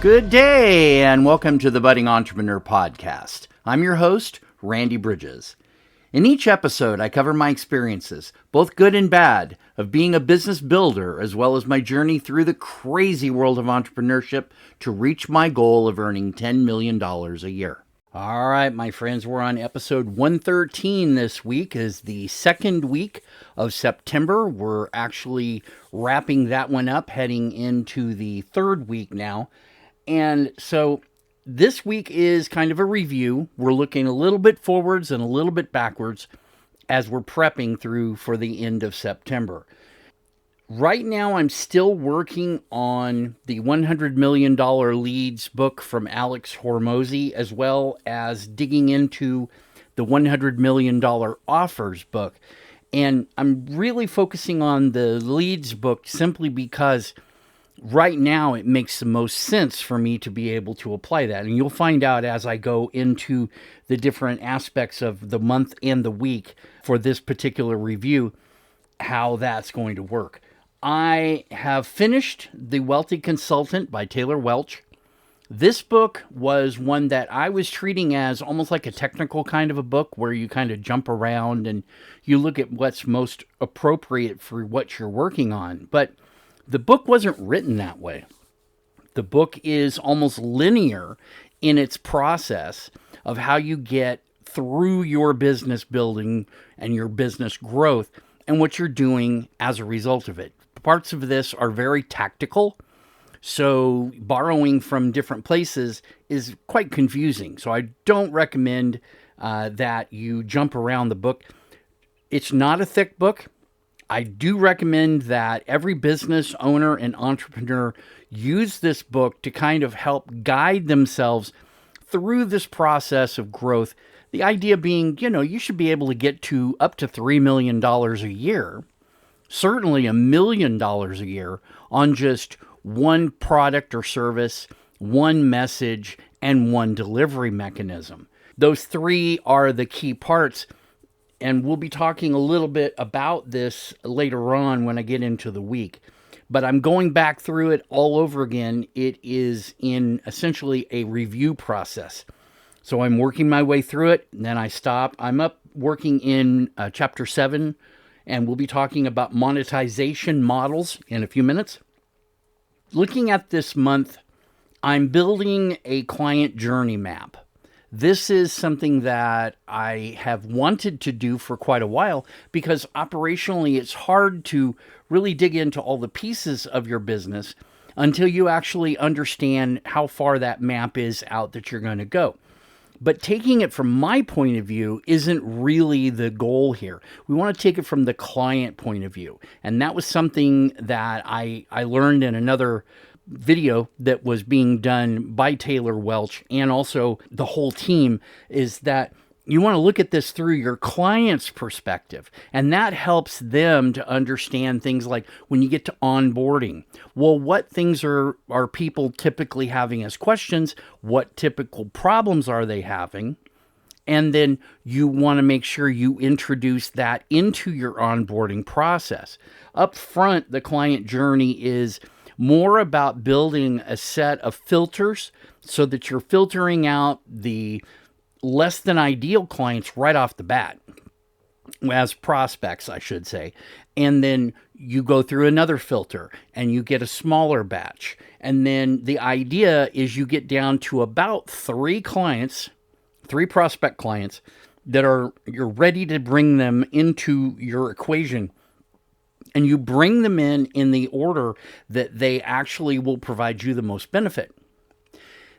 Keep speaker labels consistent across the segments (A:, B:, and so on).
A: Good day, and welcome to the Budding Entrepreneur Podcast. I'm your host, Randy Bridges. In each episode, I cover my experiences, both good and bad, of being a business builder, as well as my journey through the crazy world of entrepreneurship to reach my goal of earning $10 million a year. All right, my friends, we're on episode 113 this week. Is the second week of September. We're actually wrapping that one up, heading into the third week now. And so this week is kind of a review. We're looking a little bit forwards and a little bit backwards as we're prepping through for the end of September. Right now, I'm still working on the $100 million leads book from Alex Hormozi, as well as digging into the $100 million offers book. And I'm really focusing on the leads book simply because right now it makes the most sense for me to be able to apply that. And you'll find out as I go into the different aspects of the month and the week for this particular review, how that's going to work. I have finished The Wealthy Consultant by Taylor Welch. This book was one that I was treating as almost like a technical kind of a book where you kind of jump around and you look at what's most appropriate for what you're working on. But the book wasn't written that way. The book is almost linear in its process of how you get through your business building and your business growth and what you're doing as a result of it. Parts of this are very tactical, so borrowing from different places is quite confusing. So I don't recommend that you jump around the book. It's not a thick book. I do recommend that every business owner and entrepreneur use this book to kind of help guide themselves through this process of growth. The idea being, you should be able to get to up to $3 million a year, certainly $1 million a year on just one product or service, one message, and one delivery mechanism. Those three are the key parts. And we'll be talking a little bit about this later on when I get into the week. But I'm going back through it all over again. It is in essentially a review process. So I'm working my way through it, and then I stop. I'm up working in Chapter 7, and we'll be talking about monetization models in a few minutes. Looking at this month, I'm building a client journey map. This is something that I have wanted to do for quite a while because operationally it's hard to really dig into all the pieces of your business until you actually understand how far that map is out that you're going to go. But taking it from my point of view isn't really the goal here. We want to take it from the client point of view. And that was something that I learned in another video that was being done by Taylor Welch and also the whole team, is that you want to look at this through your client's perspective. And that helps them to understand things like when you get to onboarding. Well, what things are people typically having as questions? What typical problems are they having? And then you want to make sure you introduce that into your onboarding process. Up front, the client journey is more about building a set of filters so that you're filtering out the less than ideal clients right off the bat, as prospects, I should say. And then you go through another filter and you get a smaller batch. And then the idea is you get down to about 3 prospect clients that you're ready to bring them into your equation. And you bring them in the order that they actually will provide you the most benefit.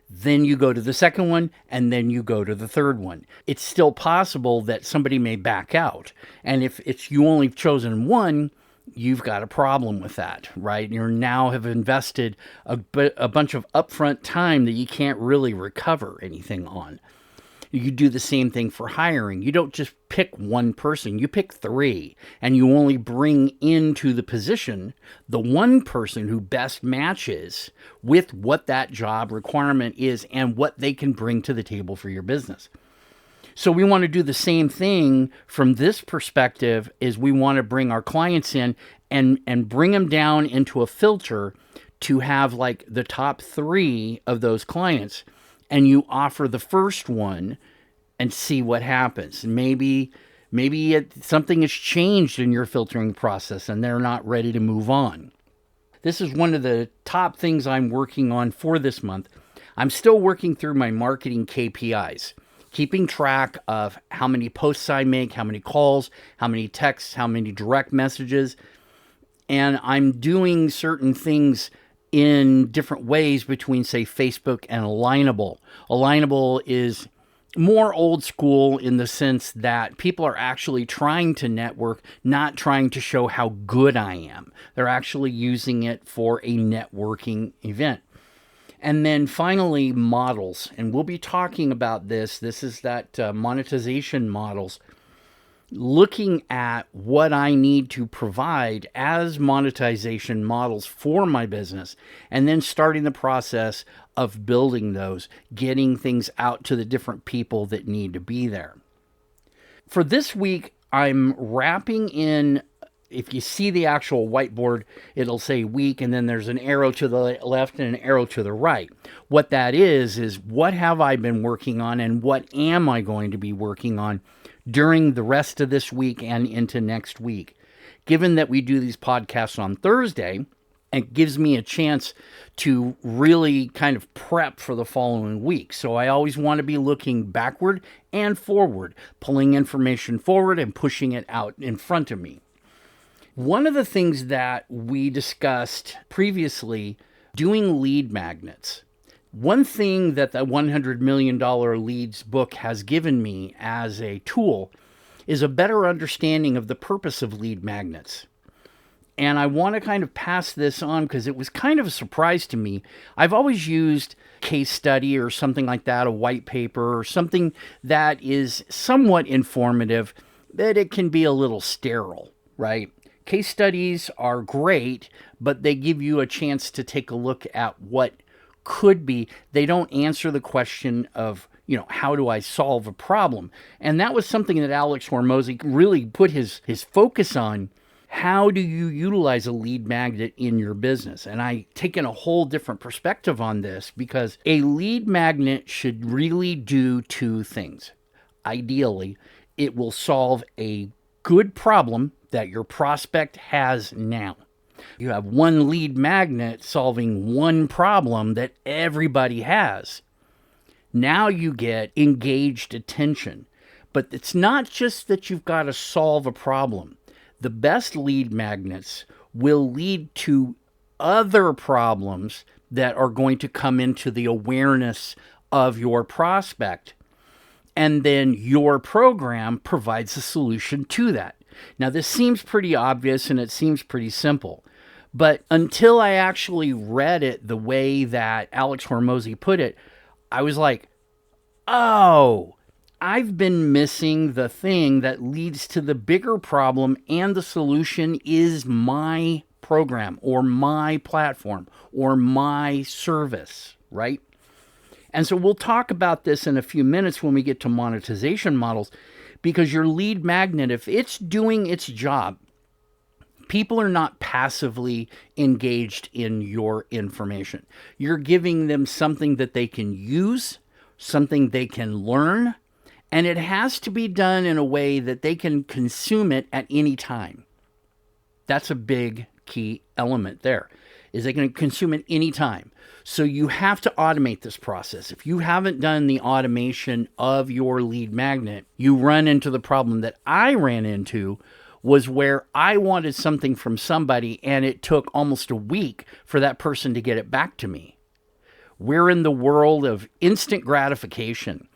A: Then you go to the second one, and then you go to the third one. It's still possible that somebody may back out. And if you only chosen one, you've got a problem with that, right? You now have invested a bunch of upfront time that you can't really recover anything on. You do the same thing for hiring. You don't just pick one person, you pick 3, and you only bring into the position the one person who best matches with what that job requirement is and what they can bring to the table for your business. So we want to do the same thing from this perspective. Is we want to bring our clients in and bring them down into a filter to have like the top 3 of those clients, and you offer the first one and see what happens. Maybe something has changed in your filtering process and they're not ready to move on. This is one of the top things I'm working on for this month. I'm still working through my marketing KPIs, keeping track of how many posts I make, how many calls, how many texts, how many direct messages. And I'm doing certain things in different ways between, say, Facebook and Alignable. Alignable is more old school in the sense that people are actually trying to network, not trying to show how good I am. They're actually using it for a networking event. And then finally, models. And we'll be talking about this. This is that monetization models. Looking at what I need to provide as monetization models for my business, and then starting the process of building those, getting things out to the different people that need to be there. For this week, I'm wrapping in, if you see the actual whiteboard, it'll say week, and then there's an arrow to the left and an arrow to the right. What that is what have I been working on and what am I going to be working on during the rest of this week and into next week. Given that we do these podcasts on Thursday, it gives me a chance to really kind of prep for the following week. So I always want to be looking backward and forward, pulling information forward and pushing it out in front of me. One of the things that we discussed previously, doing lead magnets. One thing that the $100 million Leads book has given me as a tool is a better understanding of the purpose of lead magnets. And I want to kind of pass this on because it was kind of a surprise to me. I've always used case study or something like that, a white paper or something that is somewhat informative, but it can be a little sterile, right? Case studies are great, but they give you a chance to take a look at what could be. They don't answer the question of, how do I solve a problem? And that was something that Alex Hormozi really put his focus on. How do you utilize a lead magnet in your business? And I taken a whole different perspective on this because a lead magnet should really do 2 things. Ideally, it will solve a good problem that your prospect has now. You have one lead magnet solving one problem that everybody has. Now you get engaged attention. But it's not just that you've got to solve a problem. The best lead magnets will lead to other problems that are going to come into the awareness of your prospect. And then your program provides a solution to that. Now, this seems pretty obvious and it seems pretty simple. But until I actually read it the way that Alex Hormozi put it, I was like, oh, I've been missing the thing that leads to the bigger problem, and the solution is my program or my platform or my service, right? And so we'll talk about this in a few minutes when we get to monetization models, because your lead magnet, if it's doing its job, people are not passively engaged in your information. You're giving them something that they can use, something they can learn, and it has to be done in a way that they can consume it at any time. That's a big key element there, is they can consume it any time. So you have to automate this process. If you haven't done the automation of your lead magnet, you run into the problem that I ran into, was where I wanted something from somebody and it took almost a week for that person to get it back to me. We're in the world of instant gratification,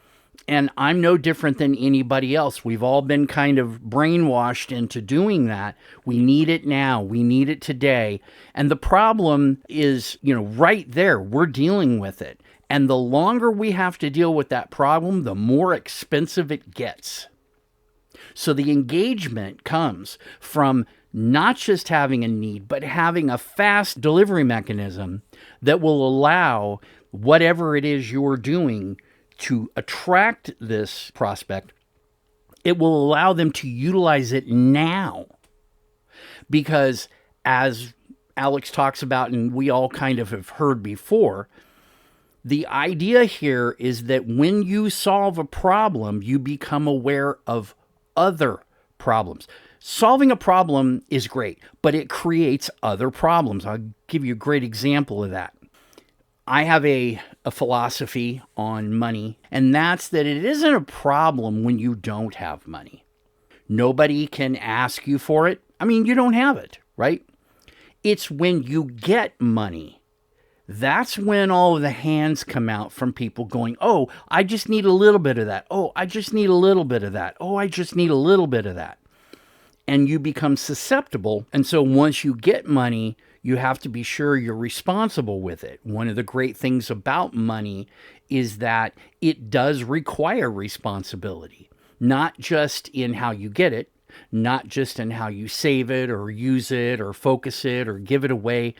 A: and I'm no different than anybody else. We've all been kind of brainwashed into doing that. We need it now. We need it today. And the problem is, right there, we're dealing with it. And the longer we have to deal with that problem, the more expensive it gets. So the engagement comes from not just having a need, but having a fast delivery mechanism that will allow whatever it is you're doing to attract this prospect. It will allow them to utilize it now. Because as Alex talks about and we all kind of have heard before. The idea here is that when you solve a problem, you become aware of other problems. Solving a problem is great, but it creates other problems. I'll give you a great example of that. I have a philosophy on money, and that's that it isn't a problem when you don't have money. Nobody can ask you for it. I mean, you don't have it, right? It's when you get money. That's when all of the hands come out from people going, oh, I just need a little bit of that. Oh, I just need a little bit of that. Oh, I just need a little bit of that. And you become susceptible. And so once you get money, you have to be sure you're responsible with it. One of the great things about money is that it does require responsibility, not just in how you get it, not just in how you save it or use it or focus it or give it away.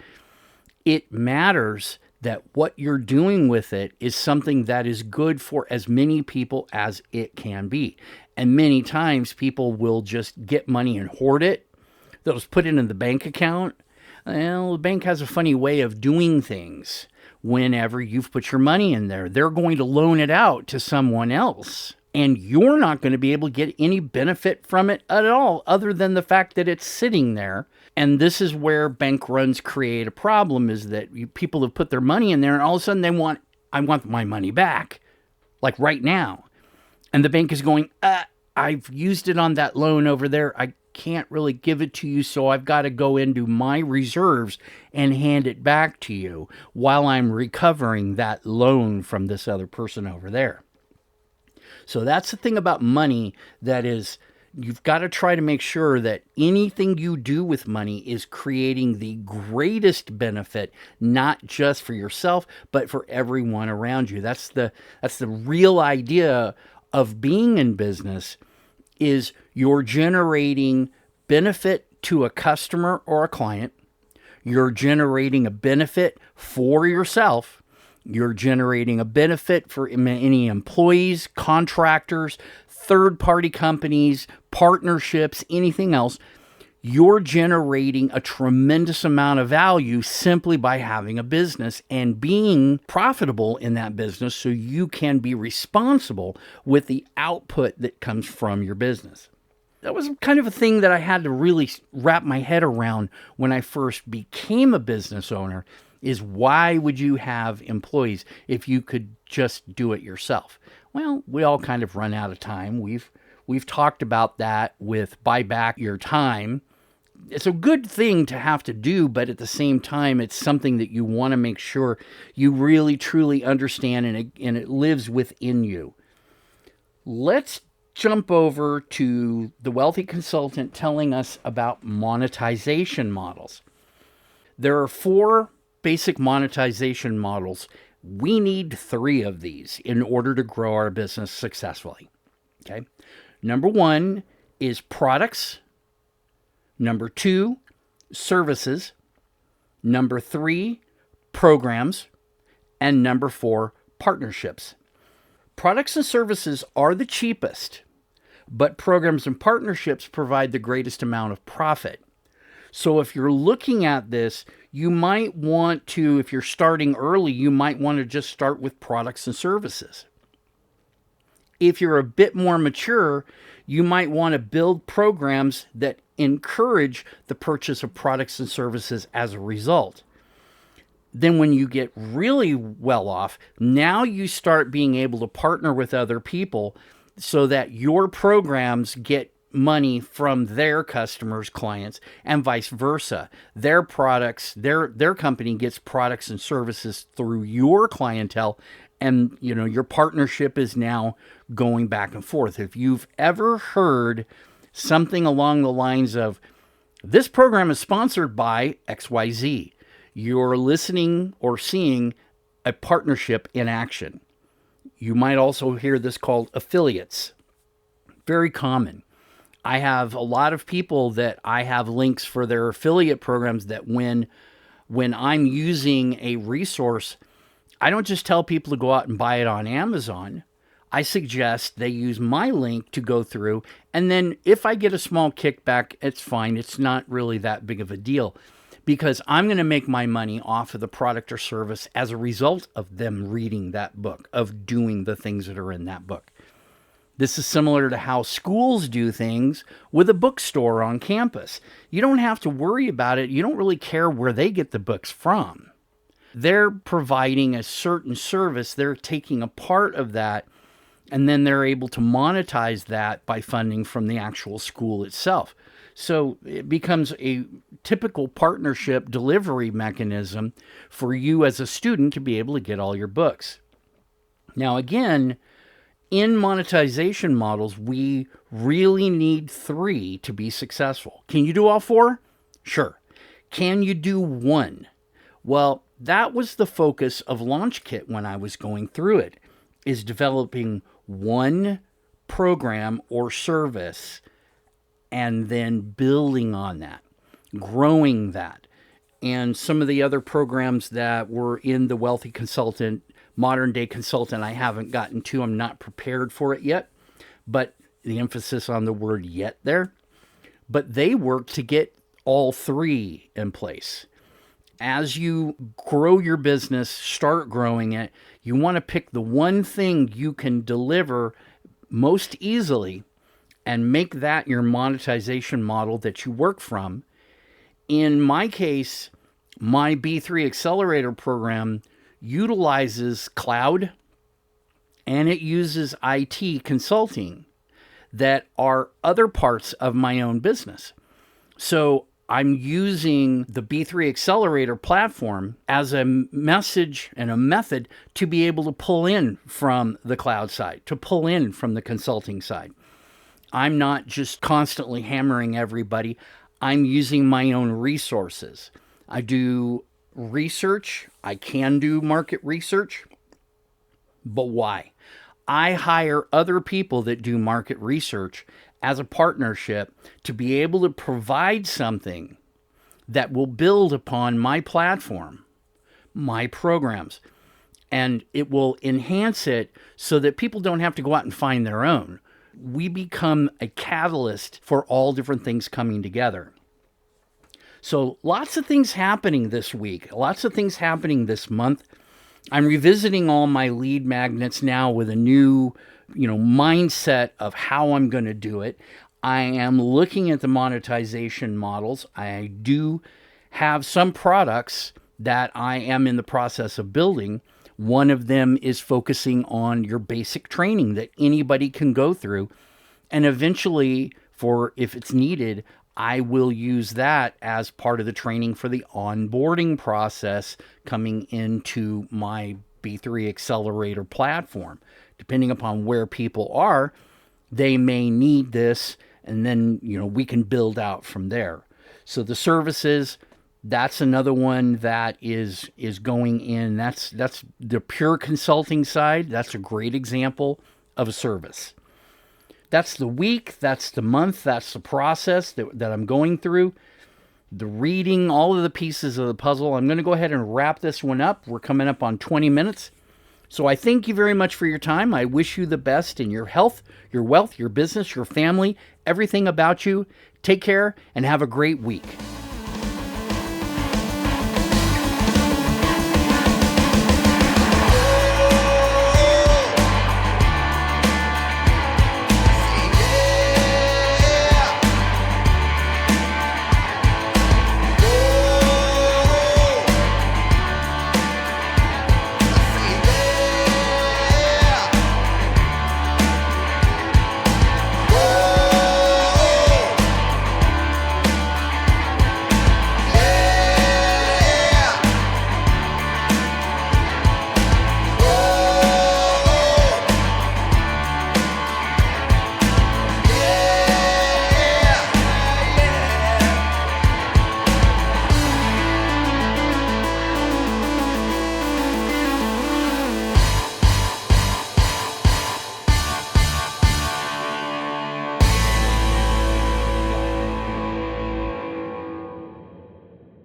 A: It matters that what you're doing with it is something that is good for as many people as it can be. And many times people will just get money and hoard it. They'll just put it in the bank account. Well, the bank has a funny way of doing things. Whenever you've put your money in there, they're going to loan it out to someone else. And you're not going to be able to get any benefit from it at all, other than the fact that it's sitting there. And this is where bank runs create a problem, is that people have put their money in there and all of a sudden I want my money back, like right now. And the bank is going, I've used it on that loan over there. I can't really give it to you, so I've got to go into my reserves and hand it back to you while I'm recovering that loan from this other person over there. So that's the thing about money, that is, you've got to try to make sure that anything you do with money is creating the greatest benefit, not just for yourself, but for everyone around you. That's the real idea of being in business, is you're generating benefit to a customer or a client. You're generating a benefit for yourself. You're generating a benefit for any employees, contractors, third-party companies, partnerships, anything else. You're generating a tremendous amount of value simply by having a business and being profitable in that business, so you can be responsible with the output that comes from your business. That was kind of a thing that I had to really wrap my head around when I first became a business owner, is why would you have employees if you could just do it yourself? Well, we all kind of run out of time. We've talked about that with buy back your time. It's a good thing to have to do, but at the same time, it's something that you want to make sure you really, truly understand and it lives within you. Let's jump over to the wealthy consultant telling us about monetization models. There are 4 basic monetization models. We need 3 of these in order to grow our business successfully. Okay. Number 1 is products. Number 2, services. Number 3, programs. And number 4, partnerships. Products and services are the cheapest, but programs and partnerships provide the greatest amount of profit. So if you're looking at this, you might want to, if you're starting early, you might want to just start with products and services. If you're a bit more mature, you might want to build programs that encourage the purchase of products and services as a result. Then when you get really well off, now you start being able to partner with other people so that your programs get money from their customers, clients, and vice versa. Their products, their company gets products and services through your clientele, and your partnership is now going back and forth. If you've ever heard something along the lines of, this program is sponsored by XYZ, you're listening or seeing a partnership in action. You might also hear this called affiliates. Very common. I have a lot of people that I have links for their affiliate programs that when I'm using a resource, I don't just tell people to go out and buy it on Amazon. I suggest they use my link to go through, and then if I get a small kickback, it's fine. It's not really that big of a deal. because I'm going to make my money off of the product or service as a result of them reading that book, of doing the things that are in that book. This is similar to how schools do things with a bookstore on campus. You don't have to worry about it. You don't really care where they get the books from. They're providing a certain service. They're taking a part of that, and then they're able to monetize that by funding from the actual school itself. So it becomes a typical partnership delivery mechanism for you as a student to be able to get all your books. Now, again, in monetization models, we really need 3 to be successful. Can you do all 4? Sure. Can you do 1? Well, that was the focus of LaunchKit when I was going through it, is developing 1 program or service and then building on that, growing that. And some of the other programs that were in the Wealthy Consultant, Modern Day Consultant, I haven't gotten to. I'm not prepared for it yet, but the emphasis on the word yet there. But they work to get all 3 in place. As you grow your business, start growing it, you want to pick the one thing you can deliver most easily and make that your monetization model that you work from. In my case, my B3 Accelerator program utilizes cloud and it uses IT consulting that are other parts of my own business. So I'm using the B3 Accelerator platform as a message and a method to be able to pull in from the cloud side, to pull in from the consulting side. I'm not just constantly hammering everybody. I'm using my own resources. I do research. I can do market research. But why? I hire other people that do market research as a partnership to be able to provide something that will build upon my platform, my programs, and it will enhance it so that people don't have to go out and find their own. We become a catalyst for all different things coming together. So lots of things happening this week, lots of things happening this month. I'm revisiting all my lead magnets now with a new, mindset of how I'm going to do it. I am looking at the monetization models. I do have some products that I am in the process of building. One of them is focusing on your basic training that anybody can go through. And eventually, if it's needed, I will use that as part of the training for the onboarding process coming into my B3 Accelerator platform. Depending upon where people are, they may need this, and then, we can build out from there. So the services, that's another one that is going in. That's the pure consulting side. That's a great example of a service. That's the week, that's the month, that's the process that I'm going through. The reading, all of the pieces of the puzzle. I'm going to go ahead and wrap this one up. We're coming up on 20 minutes. So I thank you very much for your time. I wish you the best in your health, your wealth, your business, your family, everything about you. Take care and have a great week.